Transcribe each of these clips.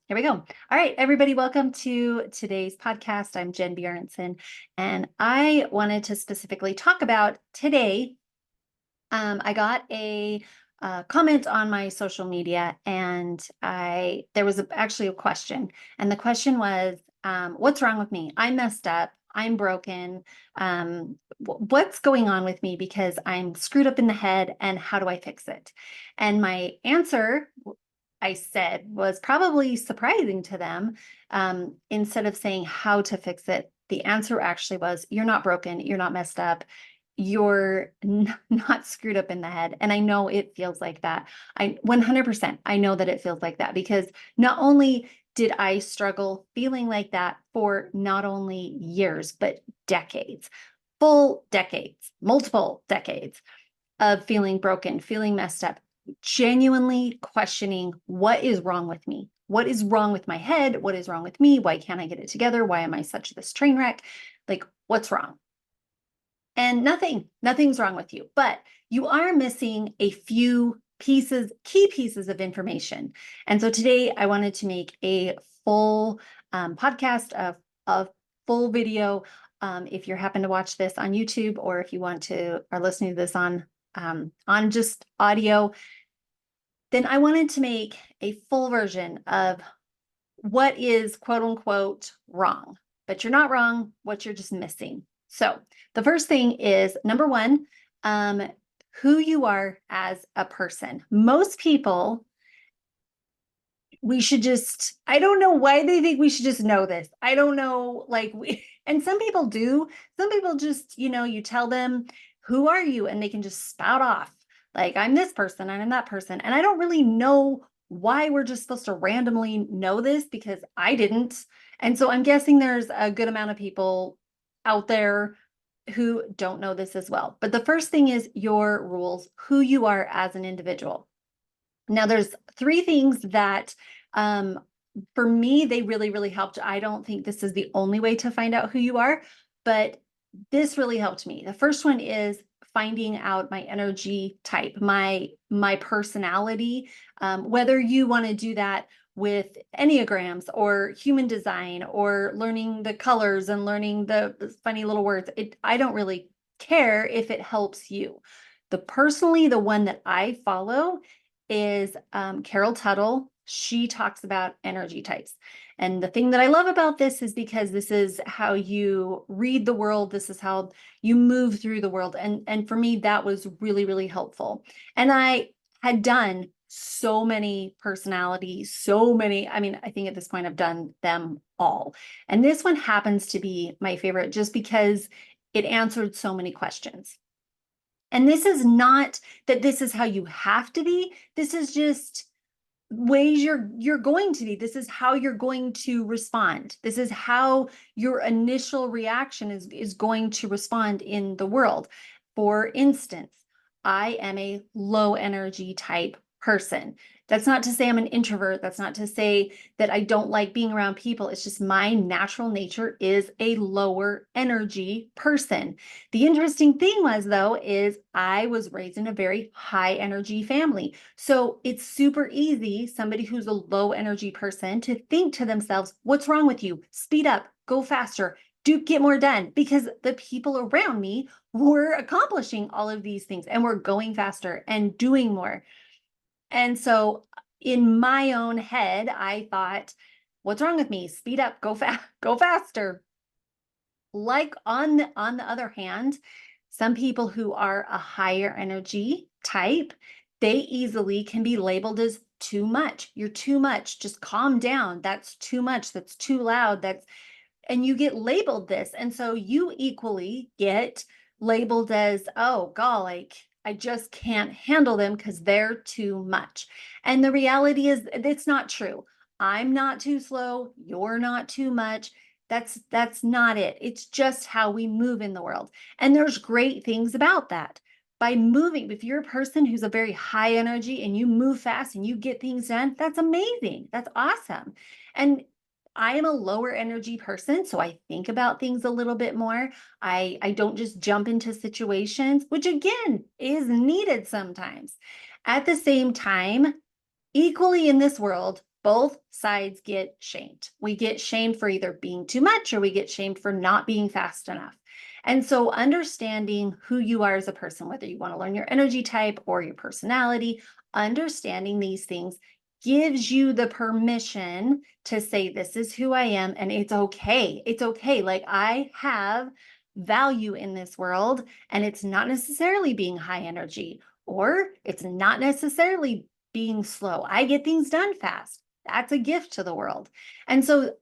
Here we go. All right, everybody, welcome to today's podcast. I'm Jen Bjornson, and I wanted to specifically talk about today. I got a comment on my social media, and there was actually a question, and the question was, "What's wrong with me? I'm messed up. I'm broken. What's going on with me? Because I'm screwed up in the head, and how do I fix it?" And my answer, I said, was probably surprising to them. Instead of saying how to fix it, the answer actually was, "You're not broken. You're not messed up. You're not screwed up in the head." And I know it feels like that. 100%, I know that it feels like that because not only did I struggle feeling like that for not only years, but decades, full decades, multiple decades of feeling broken, feeling messed up, genuinely questioning what is wrong with me? What is wrong with my head? What is wrong with me? Why can't I get it together? Why am I such this train wreck? Like, what's wrong? And nothing's wrong with you, but you are missing a few key pieces of information. And so today I wanted to make a full podcast of full video. If you happen to watch this on YouTube, or if you are listening to this on just audio, then I wanted to make a full version of what is quote unquote wrong, but you're not wrong, what you're just missing. So the first thing is number one, who you are as a person. Most people, I don't know why they think we should just know this. I don't know, and some people do. Some people just, you tell them, "Who are you?" And they can just spout off, like, "I'm this person, and I'm that person." And I don't really know why we're just supposed to randomly know this, because I didn't. And so I'm guessing there's a good amount of people out there who don't know this as well. But the first thing is your rules, who you are as an individual. Now, there's three things that, for me, they really, really helped. I don't think this is the only way to find out who you are, but this really helped me. The first one is finding out my energy type, my personality, whether you want to do that with Enneagrams or human design or learning the colors and learning the funny little words. I don't really care if it helps you. The one that I follow is Carol Tuttle. She talks about energy types. And the thing that I love about this is because this is how you read the world. This is how you move through the world. And for me, that was really, really helpful. And I had done so many personalities, I mean, I think at this point I've done them all. And this one happens to be my favorite just because it answered so many questions. And this is not that this is how you have to be. This is just ways you're going to be. This is how you're going to respond. This is how your initial reaction is going to respond in the world. For instance, I am a low energy type person. That's not to say I'm an introvert. That's not to say that I don't like being around people. It's just my natural nature is a lower energy person. The interesting thing was, though, is I was raised in a very high energy family. So it's super easy, somebody who's a low energy person, to think to themselves, "What's wrong with you? Speed up, go faster, get more done," because the people around me were accomplishing all of these things and were going faster and doing more. And so in my own head, I thought, "What's wrong with me? Speed up, go faster." Like, on the other hand, some people who are a higher energy type, they easily can be labeled as too much. "You're too much. Just calm down. That's too much. That's too loud. And you get labeled this. And so you equally get labeled as, "Oh, God, like, I just can't handle them because they're too much." And the reality is, it's not true. I'm not too slow. You're not too much. That's not it. It's just how we move in the world. And there's great things about that. By moving, if you're a person who's a very high energy and you move fast and you get things done, that's amazing. That's awesome. And I am a lower energy person, so I think about things a little bit more. I don't just jump into situations, which again is needed sometimes. At the same time, equally in this world, Both sides get shamed. We get shamed for either being too much or we get shamed for not being fast enough. And so understanding who you are as a person, whether you want to learn your energy type or your personality, understanding these things gives you the permission to say, this is who I am, and it's okay. It's okay. Like, I have value in this world, and it's not necessarily being high energy, or it's not necessarily being slow. I get things done fast. That's a gift to the world. And so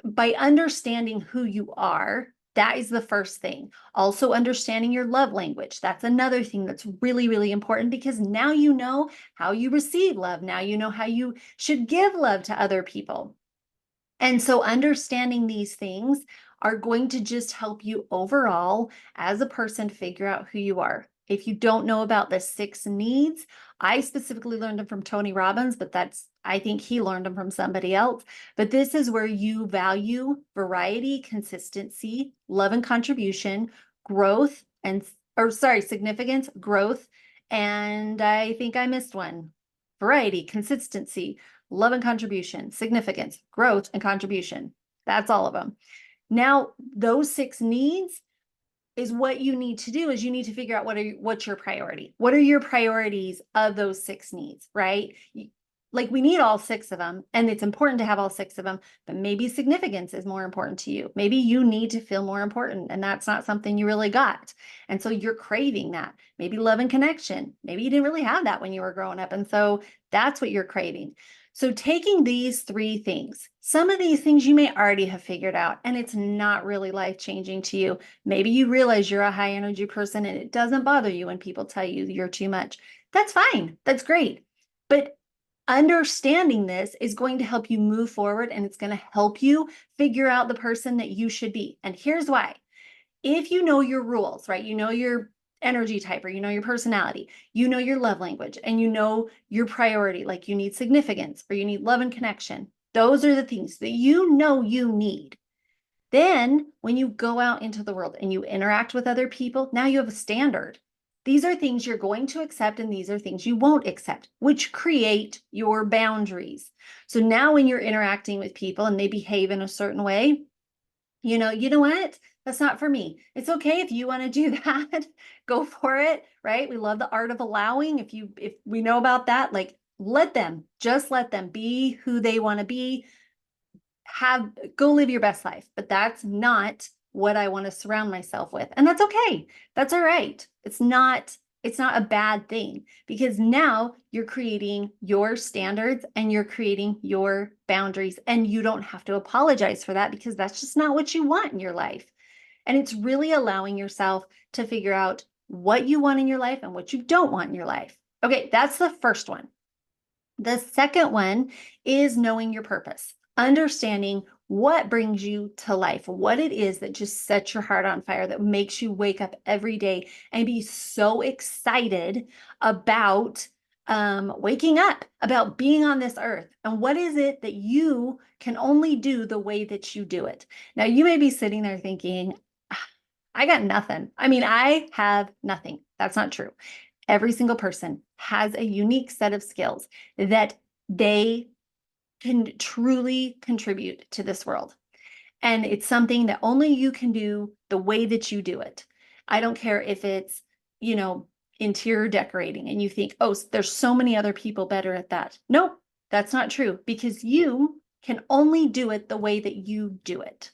by understanding who you are, that is the first thing. Also understanding your love language. That's another thing that's really, really important, because now you know how you receive love. Now you know how you should give love to other people. And so understanding these things are going to just help you overall as a person figure out who you are. If you don't know about the 6 needs, I specifically learned them from Tony Robbins, but I think he learned them from somebody else. But this is where you value variety, consistency, love and contribution, growth, significance, growth. And I think I missed one. Variety, consistency, love and contribution, significance, growth, and contribution. That's all of them. Now, those 6 needs is what you need to do is you need to figure out what's your priority. What are your priorities of those 6 needs, right? Like, we need all 6 of them, and it's important to have all 6 of them, but maybe significance is more important to you. Maybe you need to feel more important, and that's not something you really got. And so you're craving that. Maybe love and connection. Maybe you didn't really have that when you were growing up, and so that's what you're craving. So taking these 3 things, some of these things you may already have figured out, and it's not really life-changing to you. Maybe you realize you're a high energy person and it doesn't bother you when people tell you you're too much. That's fine. That's great. But understanding this is going to help you move forward, and it's going to help you figure out the person that you should be. And here's why. If you know your rules, right? You know your energy type, or you know your personality, you know your love language, and you know your priority, like you need significance or you need love and connection. Those are the things that you know you need. Then when you go out into the world and you interact with other people, now you have a standard. These are things you're going to accept, and these are things you won't accept, which create your boundaries. So now when you're interacting with people and they behave in a certain way, you know what? That's not for me. It's okay if you want to do that. Go for it, right? We love the art of allowing. If we know about that, like, just let them be who they want to be. Go live your best life. But that's not what I want to surround myself with. And that's okay. That's all right. It's not a bad thing, because now you're creating your standards and you're creating your boundaries, and you don't have to apologize for that, because that's just not what you want in your life. And it's really allowing yourself to figure out what you want in your life and what you don't want in your life. Okay, that's the first one. The second one is knowing your purpose, understanding what brings you to life, what it is that just sets your heart on fire, that makes you wake up every day and be so excited about waking up, about being on this earth. And what is it that you can only do the way that you do it? Now, you may be sitting there thinking, I got nothing. I mean, I have nothing. That's not true. Every single person has a unique set of skills that they can truly contribute to this world. And it's something that only you can do the way that you do it. I don't care if it's, interior decorating and you think, oh, there's so many other people better at that. Nope, that's not true, because you can only do it the way that you do it.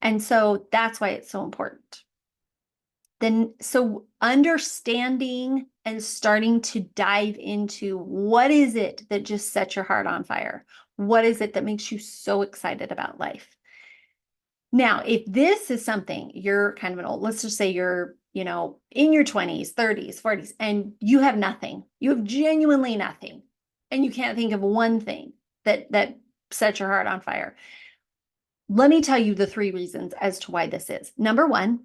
And so that's why it's so important. So understanding and starting to dive into what is it that just sets your heart on fire? What is it that makes you so excited about life? Now, if this is something you're kind of an old, let's just say you're, in your 20s, 30s, 40s, and you have nothing, you have genuinely nothing, and you can't think of one thing that sets your heart on fire. Let me tell you the 3 reasons as to why this is. Number 1,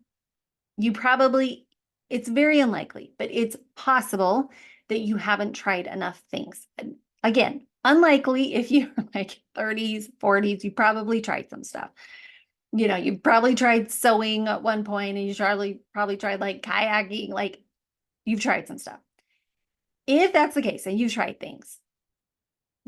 it's very unlikely, but it's possible that you haven't tried enough things. Again, unlikely if you're like 30s, 40s, you probably tried some stuff. You probably tried sewing at one point, and you probably tried like kayaking, like you've tried some stuff. If that's the case and you've tried things,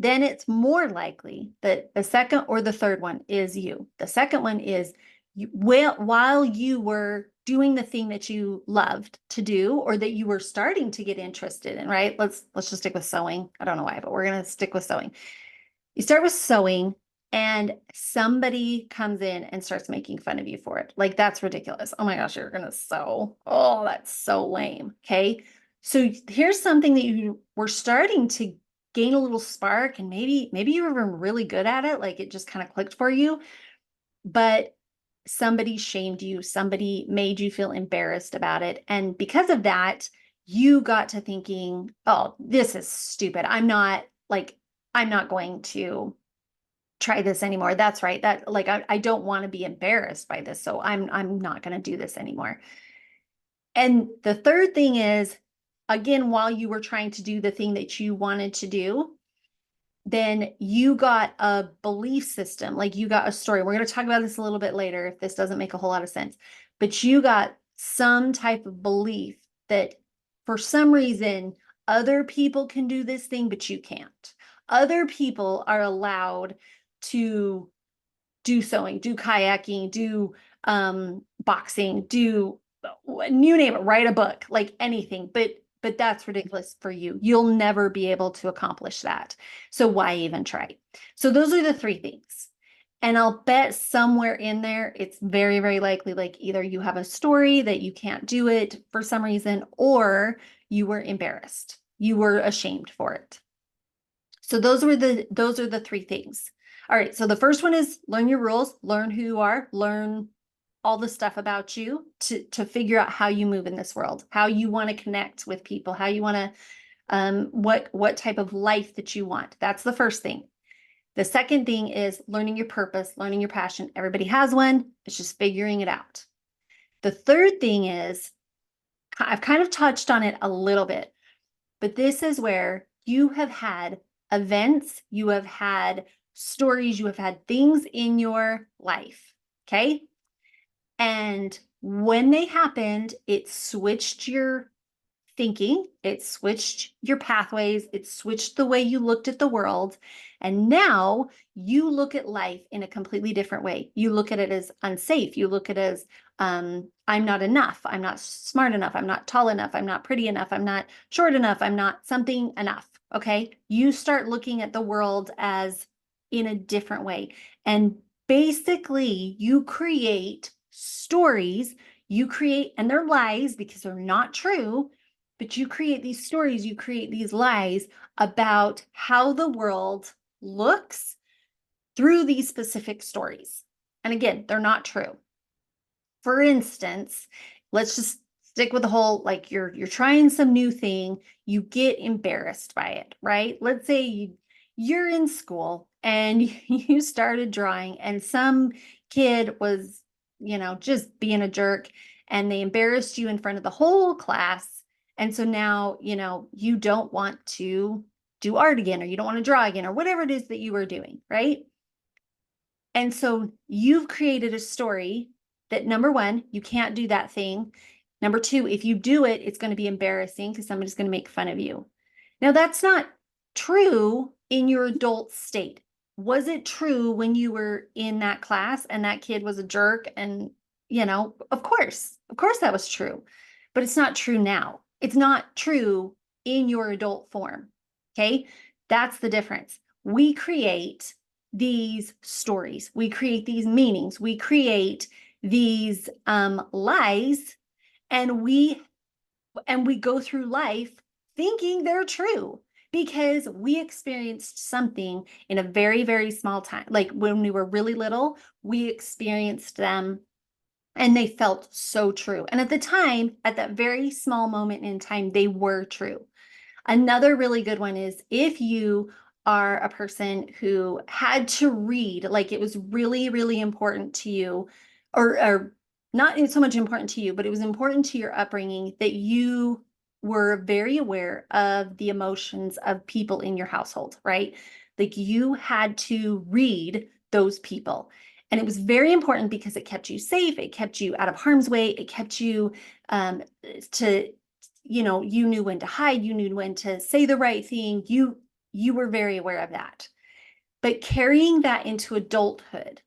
then it's more likely that the second or the third one is you. The second one is while you were doing the thing that you loved to do or that you were starting to get interested in, right? Let's just stick with sewing. I don't know why, but we're going to stick with sewing. You start with sewing and somebody comes in and starts making fun of you for it. Like, that's ridiculous. Oh my gosh, you're going to sew. Oh, that's so lame. Okay. So here's something that you were starting to gain a little spark, and maybe you were really good at it. Like, it just kind of clicked for you, but somebody shamed you. Somebody made you feel embarrassed about it. And because of that, you got to thinking, oh, this is stupid. I'm not going to try this anymore. That's right. That, like, I don't want to be embarrassed by this. So I'm not going to do this anymore. And the third thing is, again, while you were trying to do the thing that you wanted to do, then you got a belief system, like you got a story. We're going to talk about this a little bit later if this doesn't make a whole lot of sense, but you got some type of belief that for some reason other people can do this thing, but you can't. Other people are allowed to do sewing, do kayaking, do boxing, do you name it, write a book, like anything, but that's ridiculous for you. You'll never be able to accomplish that. So why even try? So those are the three things. And I'll bet somewhere in there, it's very, very likely like either you have a story that you can't do it for some reason, or you were embarrassed. You were ashamed for it. So those are the three things. All right. So the first one is learn your rules, learn who you are, learn all the stuff about you to figure out how you move in this world, how you want to connect with people, how you want to, what type of life that you want. That's the first thing. The second thing is learning your purpose, learning your passion. Everybody has one. It's just figuring it out. The third thing is, I've kind of touched on it a little bit, but this is where you have had events, you have had stories, you have had things in your life. Okay. And when they happened, it switched your thinking, it switched your pathways, it switched the way you looked at the world. And now you look at life in a completely different way. You look at it as unsafe. You look at it as, I'm not enough. I'm not smart enough. I'm not tall enough. I'm not pretty enough. I'm not short enough. I'm not something enough. Okay. You start looking at the world as in a different way. And basically, you create stories, and they're lies because they're not true, but you create these stories, you create these lies about how the world looks through these specific stories. And again, they're not true. For instance, let's just stick with the whole, like, you're trying some new thing, you get embarrassed by it, right? Let's say you're in school and you started drawing and some kid was, just being a jerk, and they embarrassed you in front of the whole class. And so now, you don't want to do art again, or you don't want to draw again, or whatever it is that you were doing, right? And so you've created a story that, number one, you can't do that thing. Number two, if you do it, it's going to be embarrassing because somebody's going to make fun of you. Now, that's not true in your adult state. Was it true when you were in that class and that kid was a jerk? And, of course that was true, but it's not true now. It's not true in your adult form. Okay. That's the difference. We create these stories, we create these meanings, we create these lies, and we go through life thinking they're true because we experienced something in a very, very small time. Like when we were really little, we experienced them and they felt so true. And at the time, at that very small moment in time, they were true. Another really good one is if you are a person who had to read, like it was really, really important to you, or not so much important to you, but it was important to your upbringing that you were very aware of the emotions of people in your household, right? Like you had to read those people. And it was very important because it kept you safe, it kept you out of harm's way, it kept you to, you knew when to hide, you knew when to say the right thing. You were very aware of that. But carrying that into adulthood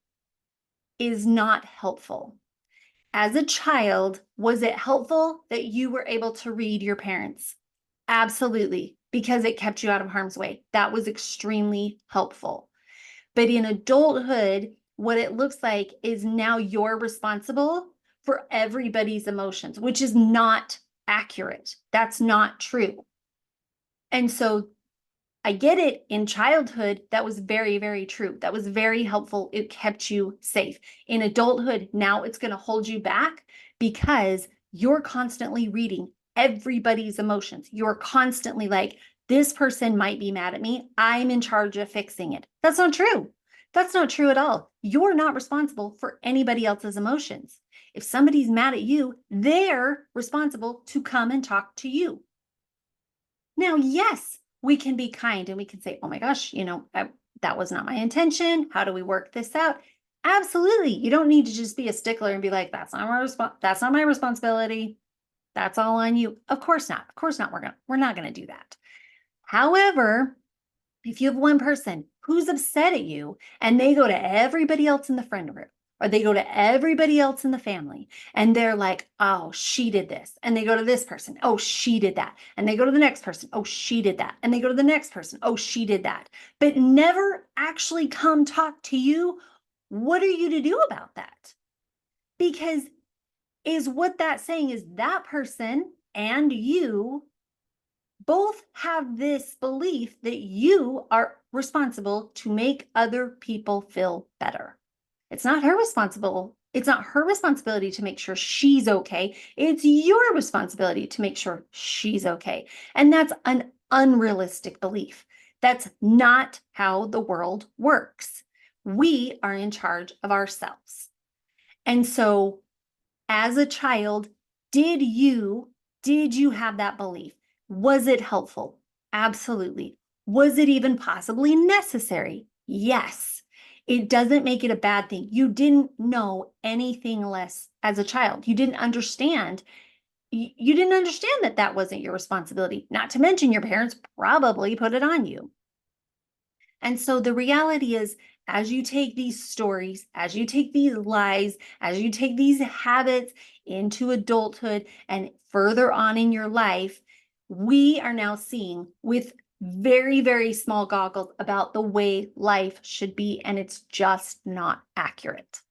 is not helpful. As a child, was it helpful that you were able to read your parents? Absolutely, because it kept you out of harm's way. That was extremely helpful. But in adulthood, what it looks like is now you're responsible for everybody's emotions, which is not accurate. That's not true. And so I get it. In childhood, that was very, very true. That was very helpful. It kept you safe. In adulthood, now it's going to hold you back because you're constantly reading everybody's emotions. You're constantly like, this person might be mad at me. I'm in charge of fixing it. That's not true. That's not true at all. You're not responsible for anybody else's emotions. If somebody's mad at you, they're responsible to come and talk to you. Now, yes, we can be kind and we can say, oh my gosh, that was not my intention. How do we work this out? Absolutely. You don't need to just be a stickler and be like, that's not my responsibility. That's all on you. Of course not. Of course not. We're not going to do that. However, if you have one person who's upset at you and they go to everybody else in the friend group, or they go to everybody else in the family and they're like, oh, she did this. And they go to this person, oh, she did that. And they go to the next person, oh, she did that. And they go to the next person, oh, she did that. But never actually come talk to you. What are you to do about that? Because is what that's saying is that person and you both have this belief that you are responsible to make other people feel better. It's not her responsibility to make sure she's okay. It's your responsibility to make sure she's okay. And that's an unrealistic belief. That's not how the world works. We are in charge of ourselves. And so as a child, did you have that belief? Was it helpful? Absolutely. Was it even possibly necessary? Yes. It doesn't make it a bad thing. You didn't know anything less as a child. You didn't understand. You didn't understand that that wasn't your responsibility. Not to mention your parents probably put it on you. And so the reality is, as you take these stories, as you take these lies, as you take these habits into adulthood and further on in your life, we are now seeing with very, very small goggles about the way life should be, and it's just not accurate.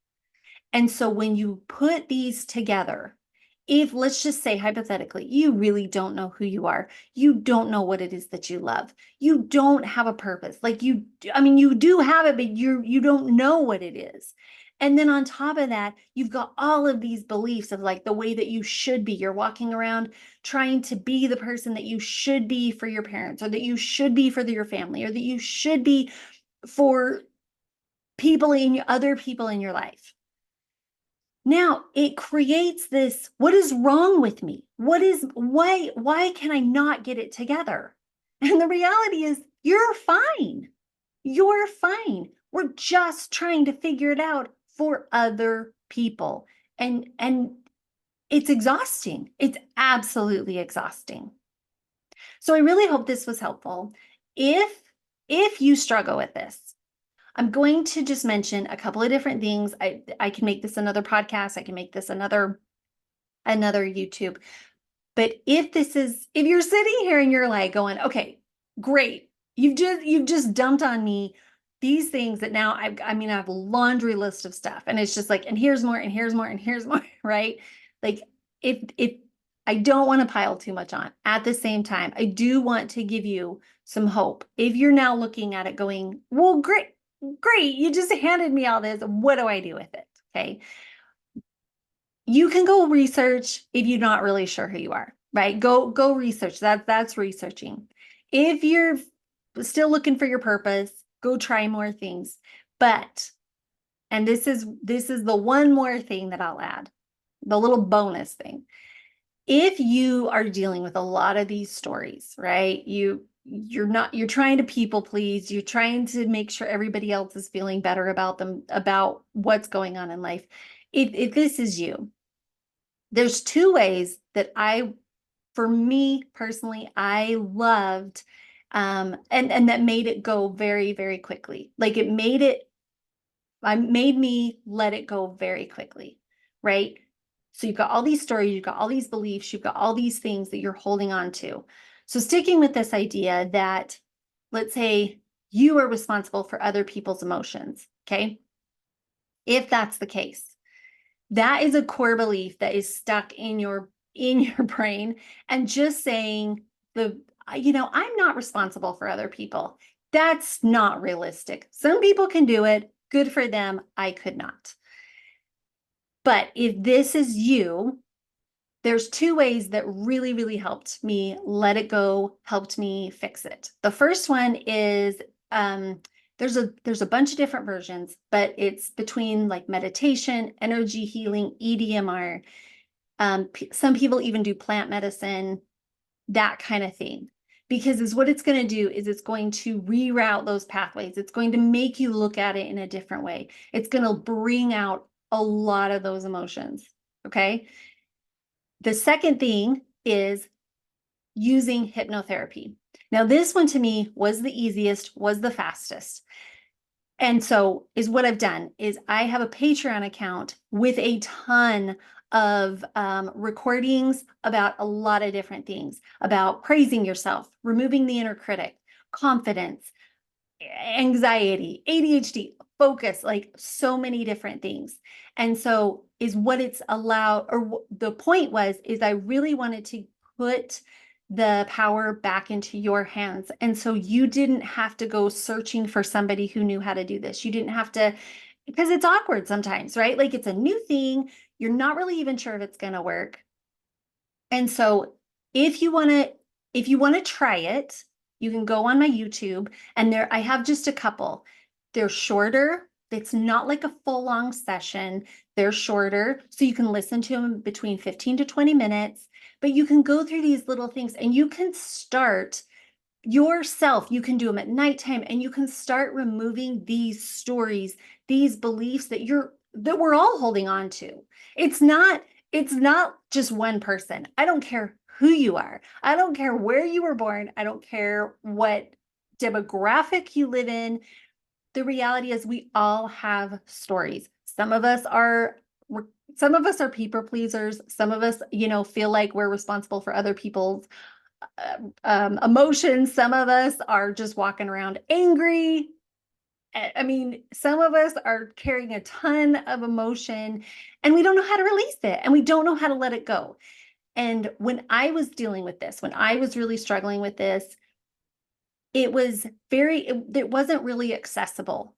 And so when you put these together, if let's just say hypothetically, you really don't know who you are, you don't know what it is that you love, you don't have a purpose, you do have it, but you don't know what it is. And then on top of that, you've got all of these beliefs of like the way that you should be. You're walking around trying to be the person that you should be for your parents, or that you should be for your family, or that you should be for other people in your life. Now it creates this, what is wrong with me? Why can I not get it together? And the reality is you're fine. You're fine. We're just trying to figure it out for other people. And it's exhausting. It's absolutely exhausting. So I really hope this was helpful. If you struggle with this, I'm going to just mention a couple of different things. I can make this another podcast. I can make this another YouTube. But if you're sitting here and you're like going, okay, great. You've just dumped on me these things that now I have a laundry list of stuff, and it's just like, and here's more, and here's more, and here's more, right? Like if I don't want to pile too much on. At the same time, I do want to give you some hope. If you're now looking at it going, well, great, you just handed me all this. What do I do with it? Okay. You can go research if you're not really sure who you are, right? Go research. That's researching. If you're still looking for your purpose, go try more things. But, and this is the one more thing that I'll add, the little bonus thing. If you are dealing with a lot of these stories, right? You're trying to people please, you're trying to make sure everybody else is feeling better about what's going on in life. If this is you, there's two ways that for me personally, I loved And that made it go very, very quickly. Like I made me let it go very quickly, right? So you've got all these stories, you've got all these beliefs, you've got all these things that you're holding on to. So sticking with this idea that, let's say you are responsible for other people's emotions, okay? If that's the case, that is a core belief that is stuck in your brain. And just saying I'm not responsible for other people. That's not realistic. Some people can do it. Good for them. I could not. But if this is you, there's two ways that really, really helped me let it go, helped me fix it. The first one is there's a bunch of different versions, but it's between like meditation, energy healing, EDMR. Some people even do plant medicine, that kind of thing. Because is what it's going to do is it's going to reroute those pathways. It's going to make you look at it in a different way. It's going to bring out a lot of those emotions. Okay. The second thing is using hypnotherapy. Now, this one to me was the easiest, was the fastest. And so is what I've done is I have a Patreon account with a ton of recordings about a lot of different things, about praising yourself, removing the inner critic, confidence, anxiety, ADHD, focus, like so many different things. And so is what it's allowed, or the point was, is I really wanted to put the power back into your hands. And so you didn't have to go searching for somebody who knew how to do this. You didn't have to, because it's awkward sometimes, right? Like it's a new thing. You're not really even sure if it's going to work. And so if you want to try it, you can go on my YouTube and I have just a couple. They're shorter. It's not like a full long session. They're shorter. So you can listen to them between 15 to 20 minutes, but you can go through these little things and you can start yourself. You can do them at nighttime and you can start removing these stories, these beliefs that we're all holding on to. It's not just one person. I don't care who you are. I don't care where you were born. I don't care what demographic you live in. The reality is we all have stories. Some of us are people pleasers. Some of us, feel like we're responsible for other people's emotions. Some of us are just walking around angry. I mean, some of us are carrying a ton of emotion and we don't know how to release it and we don't know how to let it go. And when I was dealing with this, when I was really struggling with this, it wasn't really accessible.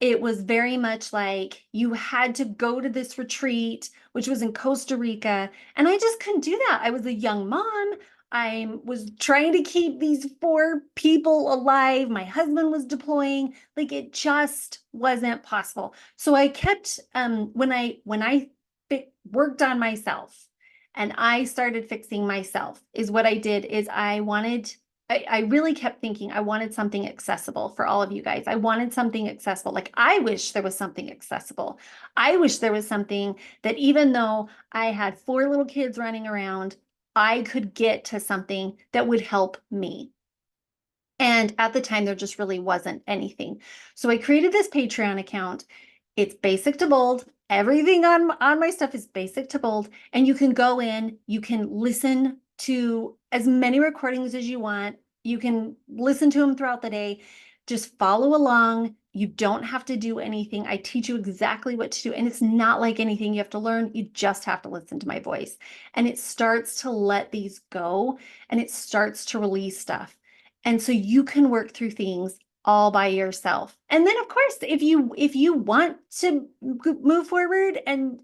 It was very much like you had to go to this retreat, which was in Costa Rica. And I just couldn't do that. I was a young mom. I was trying to keep these 4 people alive. My husband was deploying. Like it just wasn't possible. So I kept, when I worked on myself and I started fixing myself, is what I did is I really kept thinking I wanted something accessible for all of you guys. I wanted something accessible. Like I wish there was something accessible. I wish there was something that even though I had 4 little kids running around, I could get to something that would help me. And at the time, there just really wasn't anything. So I created this Patreon account. It's basic to bold. Everything on my stuff is basic to bold. And you can go in, you can listen to as many recordings as you want. You can listen to them throughout the day. Just follow along. You don't have to do anything. I teach you exactly what to do. And it's not like anything you have to learn. You just have to listen to my voice. And it starts to let these go and it starts to release stuff. And so you can work through things all by yourself. And then of course, if you want to move forward and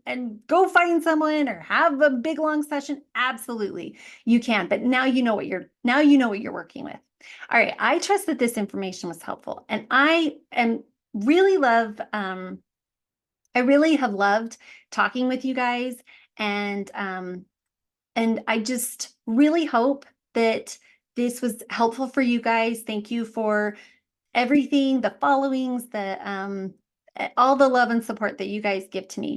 go find someone or have a big long session, absolutely you can. But now you know what you're working with. All right, I trust that this information was helpful. And I really have loved talking with you guys. And I just really hope that this was helpful for you guys. Thank you for everything, the followings, all the love and support that you guys give to me.